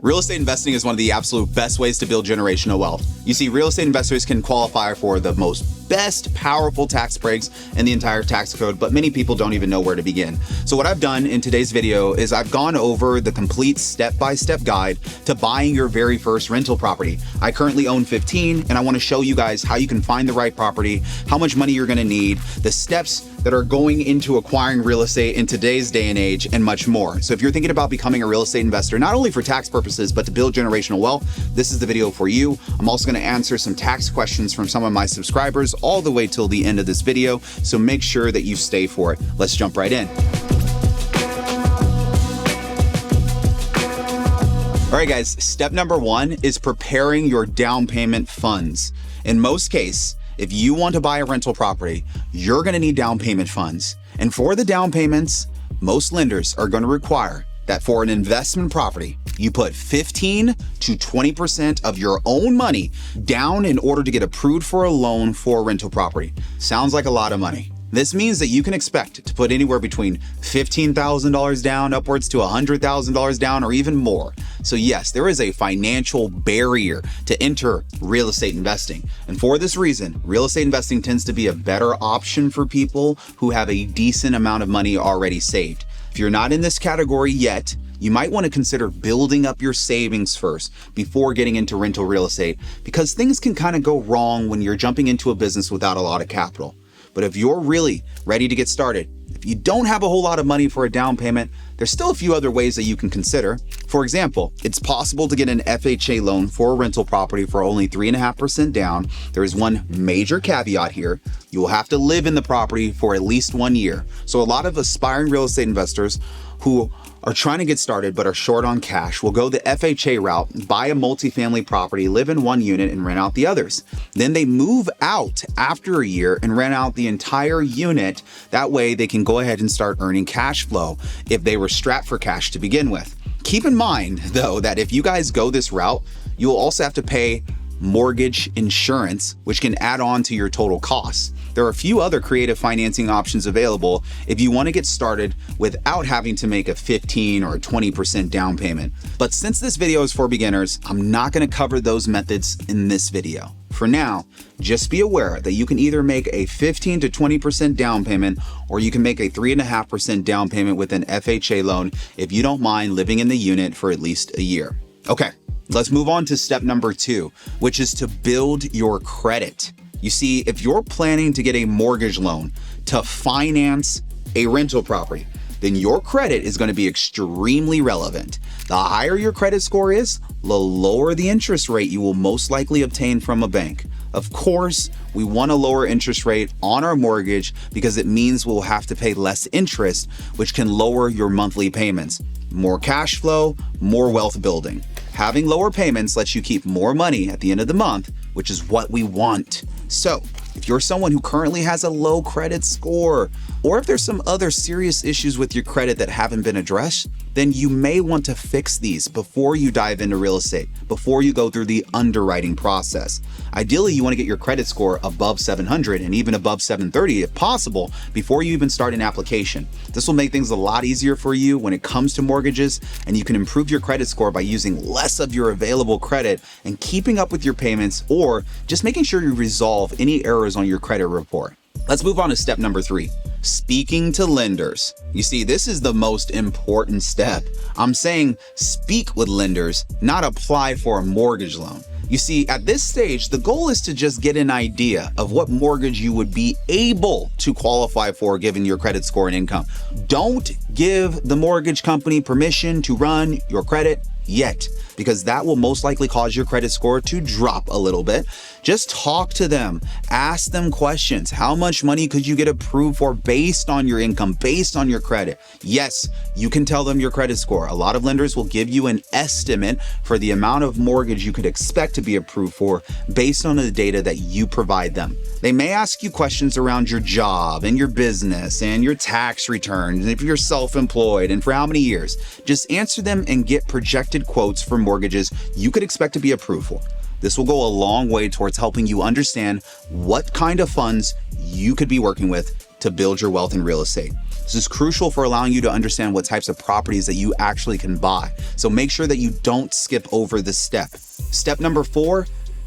Real estate investing is one of the absolute best ways to build generational wealth. You see, real estate investors can qualify for the best powerful tax breaks in the entire tax code, but many people don't even know where to begin. So what I've done in today's video is I've gone over the complete step-by-step guide to buying your very first rental property. I currently own 15, and I want to show you guys how you can find the right property, how much money you're going to need, the steps that are going into acquiring real estate in today's day and age, and much more. So if you're thinking about becoming a real estate investor, not only for tax purposes, but to build generational wealth, this is the video for you. I'm also going to answer some tax questions from some of my subscribers all the way till the end of this video. So make sure that you stay for it. Let's jump right in. All right, guys, step number one is preparing your down payment funds. In most cases, if you want to buy a rental property, you're going to need down payment funds. And for the down payments, most lenders are going to require that for an investment property, you put 15 to 20% of your own money down in order to get approved for a loan for a rental property. Sounds like a lot of money. This means that you can expect to put anywhere between $15,000 down upwards to $100,000 down or even more. So yes, there is a financial barrier to enter real estate investing. And for this reason, real estate investing tends to be a better option for people who have a decent amount of money already saved. If you're not in this category yet, you might want to consider building up your savings first before getting into rental real estate, because things can kind of go wrong when you're jumping into a business without a lot of capital. But if you're really ready to get started, if you don't have a whole lot of money for a down payment, there's still a few other ways that you can consider. For example, it's possible to get an FHA loan for a rental property for only 3.5% down. There is one major caveat here. You will have to live in the property for at least 1 year. So a lot of aspiring real estate investors who are trying to get started but are short on cash will go the FHA route, buy a multifamily property, live in one unit and rent out the others. Then they move out after a year and rent out the entire unit. That way they can go ahead and start earning cash flow if they were strapped for cash to begin with. Keep in mind though that if you guys go this route, you will also have to pay mortgage insurance, which can add on to your total costs. There are a few other creative financing options available if you want to get started without having to make a 15 or 20% down payment. But since this video is for beginners, I'm not going to cover those methods in this video. For now, just be aware that you can either make a 15 to 20% down payment, or you can make a 3.5% down payment with an FHA loan if you don't mind living in the unit for at least a year. Okay, let's move on to step number 2, which is to build your credit. You see, if you're planning to get a mortgage loan to finance a rental property, then your credit is going to be extremely relevant. The higher your credit score is, the lower the interest rate you will most likely obtain from a bank. Of course, we want a lower interest rate on our mortgage because it means we'll have to pay less interest, which can lower your monthly payments. More cash flow, more wealth building. Having lower payments lets you keep more money at the end of the month, which is what we want. So, if you're someone who currently has a low credit score, or if there's some other serious issues with your credit that haven't been addressed, then you may want to fix these before you dive into real estate, before you go through the underwriting process. Ideally, you want to get your credit score above 700 and even above 730 if possible before you even start an application. This will make things a lot easier for you when it comes to mortgages, and you can improve your credit score by using less of your available credit and keeping up with your payments, or just making sure you resolve any errors on your credit report. Let's move on to step number 3. Speaking to lenders. You see, this is the most important step. I'm saying speak with lenders, not apply for a mortgage loan. You see, at this stage, the goal is to just get an idea of what mortgage you would be able to qualify for given your credit score and income. Don't give the mortgage company permission to run your credit yet, because that will most likely cause your credit score to drop a little bit. Just talk to them, ask them questions. How much money could you get approved for based on your income, based on your credit? Yes, you can tell them your credit score. A lot of lenders will give you an estimate for the amount of mortgage you could expect to be approved for based on the data that you provide them. They may ask you questions around your job and your business and your tax returns, and if you're self-employed and for how many years. Just answer them and get projected quotes for mortgages you could expect to be approved for. This will go a long way towards helping you understand what kind of funds you could be working with to build your wealth in real estate. This is crucial for allowing you to understand what types of properties that you actually can buy. So make sure that you don't skip over this step. Step number 4,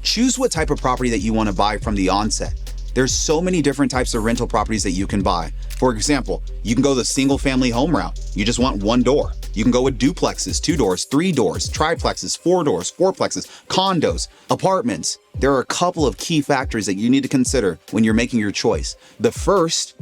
choose what type of property that you want to buy from the onset. There's so many different types of rental properties that you can buy. For example, you can go the single family home route. You just want one door. You can go with duplexes, 2 doors, 3 doors, triplexes, 4 doors, fourplexes, condos, apartments. There are a couple of key factors that you need to consider when you're making your choice. The first,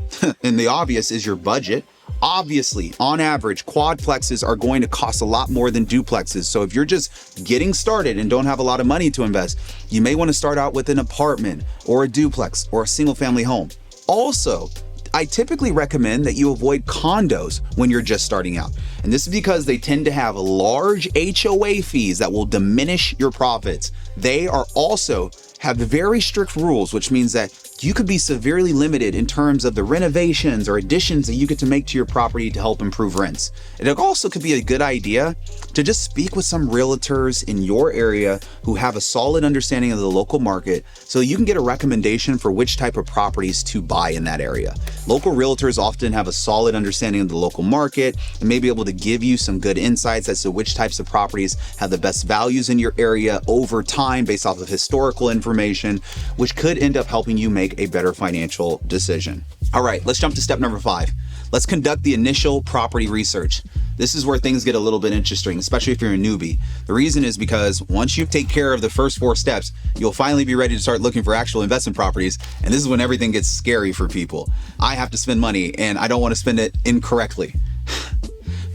and the obvious, is your budget. Obviously, on average, quadplexes are going to cost a lot more than duplexes. So if you're just getting started and don't have a lot of money to invest, you may want to start out with an apartment or a duplex or a single family home. Also, I typically recommend that you avoid condos when you're just starting out. And this is because they tend to have large HOA fees that will diminish your profits. They are also have very strict rules, which means that you could be severely limited in terms of the renovations or additions that you get to make to your property to help improve rents. It also could be a good idea to just speak with some realtors in your area who have a solid understanding of the local market so you can get a recommendation for which type of properties to buy in that area. Local realtors often have a solid understanding of the local market and may be able to give you some good insights as to which types of properties have the best values in your area over time based off of historical information, which could end up helping you make a better financial decision. All right, let's jump to step number 5. Let's conduct the initial property research. This is where things get a little bit interesting, especially if you're a newbie. The reason is because once you take care of the first 4 steps, you'll finally be ready to start looking for actual investment properties. And this is when everything gets scary for people. I have to spend money and I don't want to spend it incorrectly.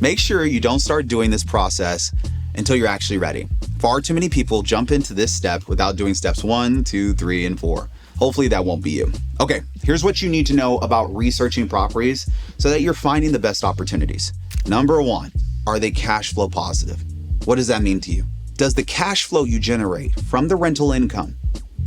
Make sure you don't start doing this process until you're actually ready. Far too many people jump into this step without doing steps 1, 2, 3, and 4. Hopefully that won't be you. Okay, here's what you need to know about researching properties so that you're finding the best opportunities. Number 1, are they cash flow positive? What does that mean to you? Does the cash flow you generate from the rental income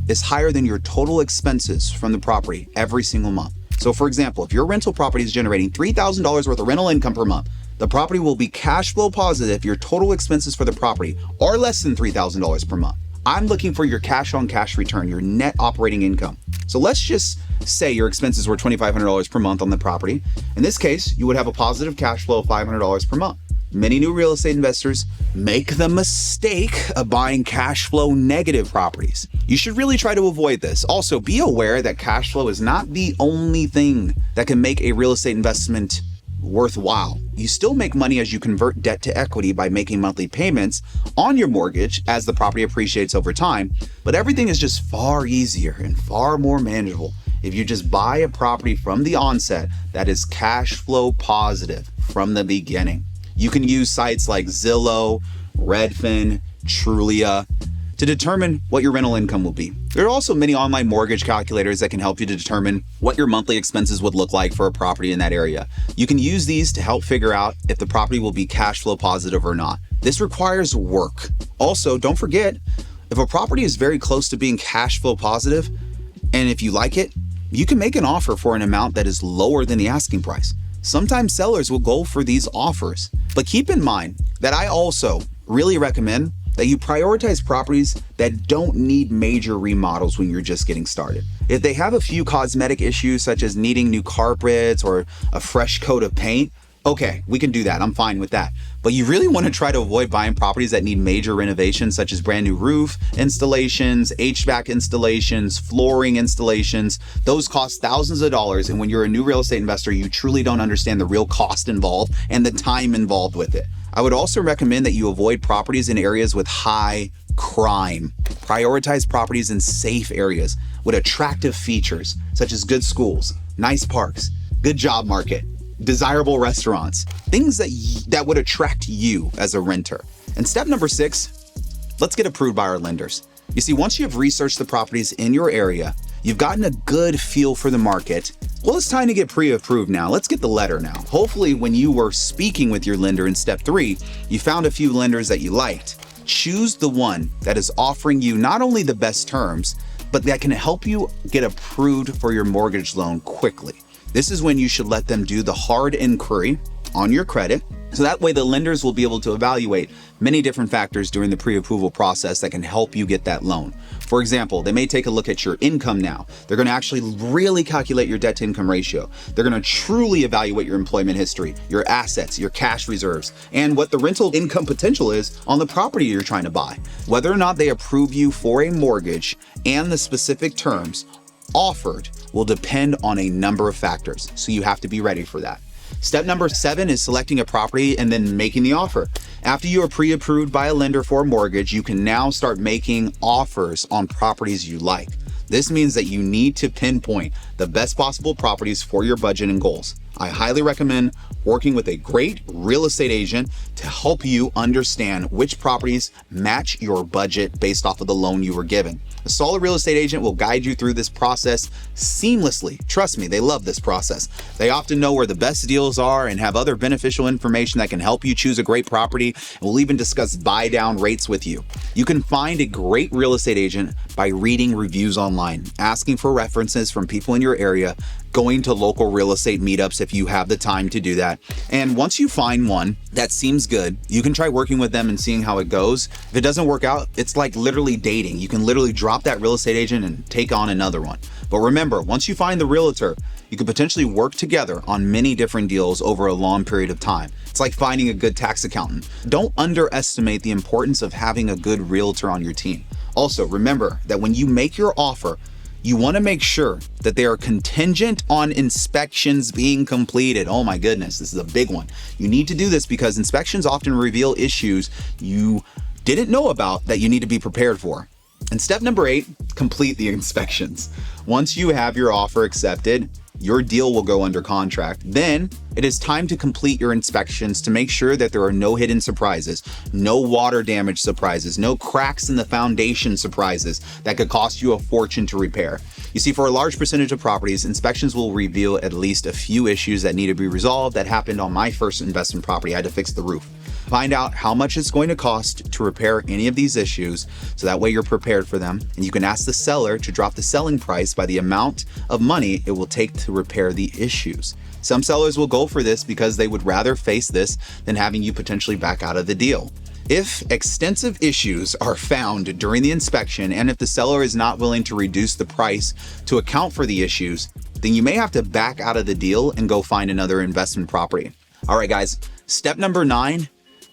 is higher than your total expenses from the property every single month? So for example, if your rental property is generating $3,000 worth of rental income per month, the property will be cash flow positive if your total expenses for the property are less than $3,000 per month. I'm looking for your cash on cash return, your net operating income. So let's just say your expenses were $2,500 per month on the property. In this case, you would have a positive cash flow of $500 per month. Many new real estate investors make the mistake of buying cash flow negative properties. You should really try to avoid this. Also, be aware that cash flow is not the only thing that can make a real estate investment worthwhile. You still make money as you convert debt to equity by making monthly payments on your mortgage as the property appreciates over time, but everything is just far easier and far more manageable if you just buy a property from the onset that is cash flow positive from the beginning. You can use sites like Zillow, Redfin, Trulia to determine what your rental income will be. There are also many online mortgage calculators that can help you to determine what your monthly expenses would look like for a property in that area. You can use these to help figure out if the property will be cash flow positive or not. This requires work. Also, don't forget, if a property is very close to being cash flow positive, and if you like it, you can make an offer for an amount that is lower than the asking price. Sometimes sellers will go for these offers, but keep in mind that I also really recommend that you prioritize properties that don't need major remodels when you're just getting started. If they have a few cosmetic issues such as needing new carpets or a fresh coat of paint, okay, we can do that. I'm fine with that. But you really want to try to avoid buying properties that need major renovations such as brand new roof installations, HVAC installations, flooring installations. Those cost thousands of dollars. And when you're a new real estate investor, you truly don't understand the real cost involved and the time involved with it. I would also recommend that you avoid properties in areas with high crime. Prioritize properties in safe areas with attractive features such as good schools, nice parks, good job market, desirable restaurants, things that would attract you as a renter. And step number 6, let's get approved by our lenders. You see, once you have researched the properties in your area, you've gotten a good feel for the market. Well, it's time to get pre-approved now. Let's get the letter now. Hopefully, when you were speaking with your lender in step 3, you found a few lenders that you liked. Choose the one that is offering you not only the best terms, but that can help you get approved for your mortgage loan quickly. This is when you should let them do the hard inquiry on your credit. So that way the lenders will be able to evaluate many different factors during the pre-approval process that can help you get that loan. For example, they may take a look at your income now. They're going to actually really calculate your debt to income ratio. They're going to truly evaluate your employment history, your assets, your cash reserves, and what the rental income potential is on the property you're trying to buy. Whether or not they approve you for a mortgage and the specific terms offered will depend on a number of factors, so you have to be ready for that. Step number 7 is selecting a property and then making the offer. After you are pre-approved by a lender for a mortgage, you can now start making offers on properties you like. This means that you need to pinpoint the best possible properties for your budget and goals. I highly recommend working with a great real estate agent to help you understand which properties match your budget based off of the loan you were given. A solid real estate agent will guide you through this process seamlessly. Trust me, they love this process. They often know where the best deals are and have other beneficial information that can help you choose a great property, and will even discuss buy down rates with you. You can find a great real estate agent by reading reviews online, asking for references from people in your area, going to local real estate meetups if you have the time to do that. And once you find one that seems good, you can try working with them and seeing how it goes. If it doesn't work out, it's like literally dating. You can literally drop that real estate agent and take on another one. But remember, once you find the realtor, you could potentially work together on many different deals over a long period of time. It's like finding a good tax accountant. Don't underestimate the importance of having a good realtor on your team. Also, remember that when you make your offer, you want to make sure that they are contingent on inspections being completed. Oh my goodness, this is a big one. You need to do this because inspections often reveal issues you didn't know about that you need to be prepared for. And step number 8, complete the inspections. Once you have your offer accepted, your deal will go under contract. Then it is time to complete your inspections to make sure that there are no hidden surprises, no water damage surprises, no cracks in the foundation surprises that could cost you a fortune to repair. You see, for a large percentage of properties, inspections will reveal at least a few issues that need to be resolved. That happened on my first investment property. I had to fix the roof. Find out how much it's going to cost to repair any of these issues, so that way you're prepared for them, and you can ask the seller to drop the selling price by the amount of money it will take to repair the issues. Some sellers will go for this because they would rather face this than having you potentially back out of the deal. If extensive issues are found during the inspection, and if the seller is not willing to reduce the price to account for the issues, then you may have to back out of the deal and go find another investment property. All right, guys, step number 9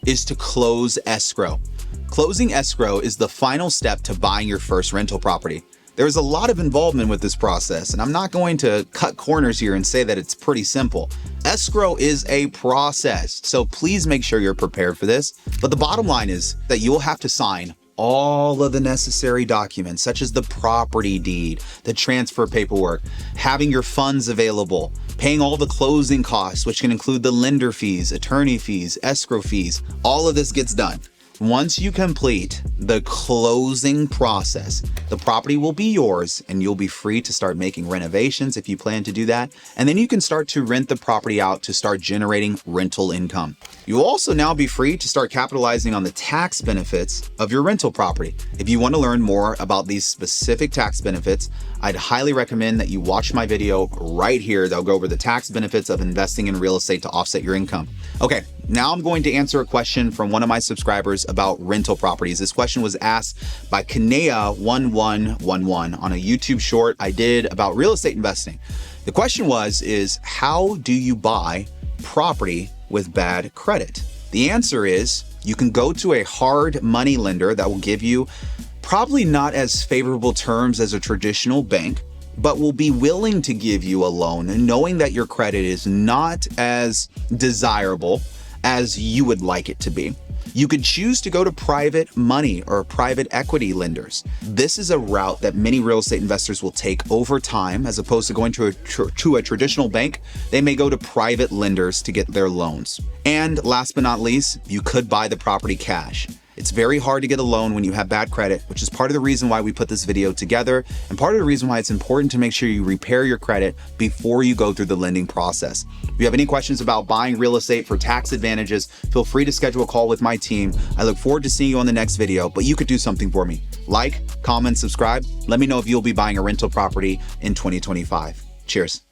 is to close escrow. Closing escrow is the final step to buying your first rental property. There's a lot of involvement with this process, and I'm not going to cut corners here and say that it's pretty simple. Escrow is a process, so please make sure you're prepared for this. But the bottom line is that you will have to sign all of the necessary documents, such as the property deed, the transfer paperwork, having your funds available, paying all the closing costs, which can include the lender fees, attorney fees, escrow fees. All of this gets done. Once you complete the closing process, the property will be yours and you'll be free to start making renovations if you plan to do that. And then you can start to rent the property out to start generating rental income. You will also now be free to start capitalizing on the tax benefits of your rental property. If you want to learn more about these specific tax benefits, I'd highly recommend that you watch my video right here that'll go over the tax benefits of investing in real estate to offset your income. Okay, now I'm going to answer a question from one of my subscribers about rental properties. This question was asked by Kanea1111 on a YouTube short I did about real estate investing. The question is how do you buy property with bad credit? The answer is you can go to a hard money lender that will give you probably not as favorable terms as a traditional bank, but will be willing to give you a loan, and knowing that your credit is not as desirable as you would like it to be. You could choose to go to private money or private equity lenders. This is a route that many real estate investors will take over time, as opposed to going to a traditional bank. They may go to private lenders to get their loans. And last but not least, you could buy the property cash. It's very hard to get a loan when you have bad credit, which is part of the reason why we put this video together, and part of the reason why it's important to make sure you repair your credit before you go through the lending process. If you have any questions about buying real estate for tax advantages, feel free to schedule a call with my team. I look forward to seeing you on the next video, but you could do something for me. Like, comment, subscribe. Let me know if you'll be buying a rental property in 2025. Cheers.